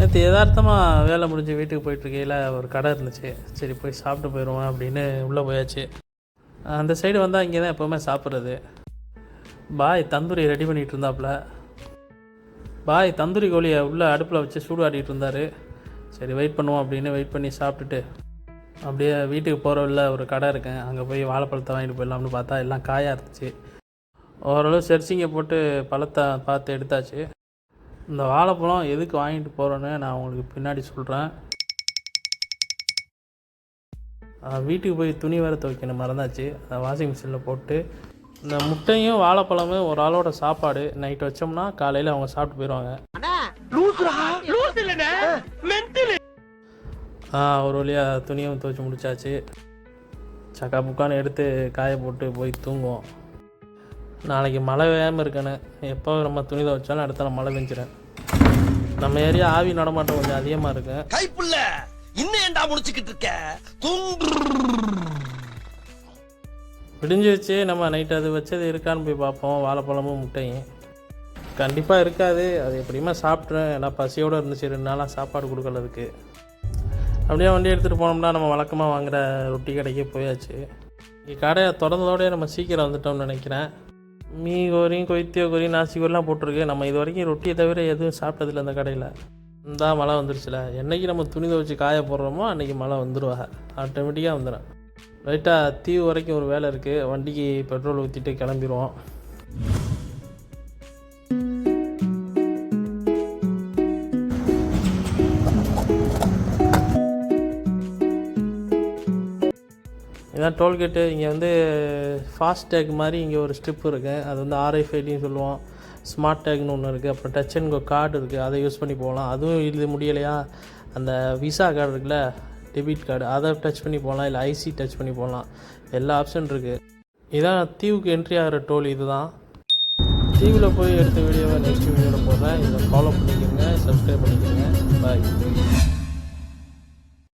நேற்று யதார்த்தமாக வேலை முடிஞ்சு வீட்டுக்கு போயிட்டுருக்கையில் ஒரு கடை இருந்துச்சு. சரி போய் சாப்பிட்டு போயிடுவோம் அப்படின்னு உள்ளே போயாச்சு. அந்த சைடு வந்தால் இங்கே தான் எப்போவுமே சாப்பிட்றது. பாய் தந்தூரி ரெடி பண்ணிகிட்டு இருந்தாப்புல. பாய் தந்தூரி கோழியை உள்ளே அடுப்பில் வச்சு சூடு ஆடிட்டு இருந்தார். சரி வெயிட் பண்ணுவோம் அப்படின்னு வெயிட் பண்ணி சாப்பிட்டுட்டு அப்படியே வீட்டுக்கு போகிற உள்ள ஒரு கடை இருக்கேன், அங்கே போய் வாழைப்பழத்தை வாங்கிட்டு போயிடலாம்னு பார்த்தா எல்லாம் காயாக இருந்துச்சு. ஓரளவு செர்ச்சிங்க போட்டு பழத்தை பார்த்து எடுத்தாச்சு. இந்த வாழைப்பழம் எதுக்கு வாங்கிட்டு போகிறோன்னு நான் உங்களுக்கு பின்னாடி சொல்கிறேன். வீட்டுக்கு போய் துணி வேறு துவைக்கணும் மறந்தாச்சு. அதை வாஷிங் மிஷினில் போட்டு இந்த முட்டையும் வாழைப்பழமும் ஒரு ஆளோட சாப்பாடு நைட்டு வச்சோம்னா காலையில் அவங்க சாப்பிட்டு போயிடுவாங்க. ஒரு வழியாக துணியும் துவைச்சி முடிச்சாச்சு. சக்கா புக்கான்னு எடுத்து காய போட்டு போய் தூங்குவோம். நாளைக்கு மழை பெய்யாமல் இருக்கணும். எப்போ நம்ம துணி துவைச்சாலும் அடுத்த மழை பெஞ்சிடும். நம்ம ஏரியா ஆவி நடமாட்டம் கொஞ்சம் அதிகமாக இருக்கு. கைப்புள்ள இன்னும் ஏண்டா முடிச்சுக்கிட்டு இருக்க? விடிஞ்சு வச்சு நம்ம நைட்டு அது வச்சது இருக்கான்னு போய் பார்ப்போம். வாழைப்பழமும் முட்டையும் கண்டிப்பாக இருக்காது. அது எப்படியுமே சாப்பிட்றேன். ஏன்னா பசியோடு இருந்துச்சு 2 நாளாக சாப்பாடு கொடுக்கறதுக்கு. அப்படியே வண்டி எடுத்துகிட்டு போனோம்னா நம்ம வழக்கமாக வாங்குகிற ரொட்டி கடைக்கே போயாச்சு. இங்கே கடையை திறந்ததோடய நம்ம சீக்கிரம் வந்துட்டோம்னு நினைக்கிறேன். மீ கோரி கொய்த்தியோ கோரி நாசி கோரிலாம் போட்டிருக்கு. நம்ம இது வரைக்கும் ரொட்டியை தவிர எதுவும் சாப்பிட்டதில்லை அந்த கடையில். இந்த மழை வந்துருச்சுல, என்றைக்கு நம்ம துணி துவைச்சி காய போடுறோமோ அன்றைக்கி மழை வந்துடுவாங்க, ஆட்டோமேட்டிக்காக வந்துடும். ரைட்டாக தீவு வரைக்கும் ஒரு வேலை இருக்குது. வண்டிக்கு பெட்ரோல் ஊற்றிட்டு கிளம்பிடுவோம். இதான் டோல்கேட்டு. இங்கே வந்து ஃபாஸ்டேக் மாதிரி இங்கே ஒரு ஸ்ட்ரிப் இருக்குது. அது வந்து RFIDன்னு சொல்லுவோம். ஸ்மார்ட் டேக்னு ஒன்று இருக்குது. அப்புறம் டச் அண்ட் கோ கார்டு இருக்குது, அதை யூஸ் பண்ணி போகலாம். அதுவும் இது முடியலையா, அந்த விசா கார்டு இருக்குல்ல, டெபிட் கார்டு, அதை டச் பண்ணி போகலாம். இல்லை IC டச் பண்ணி போகலாம். எல்லா ஆப்ஷன் இருக்குது. இதான் தீவுக்கு என்ட்ரி ஆகிற டோல். இது தான் தீவில் போய் எடுத்த வீடியோவை நெக்ஸ்ட் வீடியோவில் போடுறேன். இதை ஃபாலோ பண்ணிக்கோங்க, சப்ஸ்கிரைப் பண்ணிக்கோங்க. பாய்.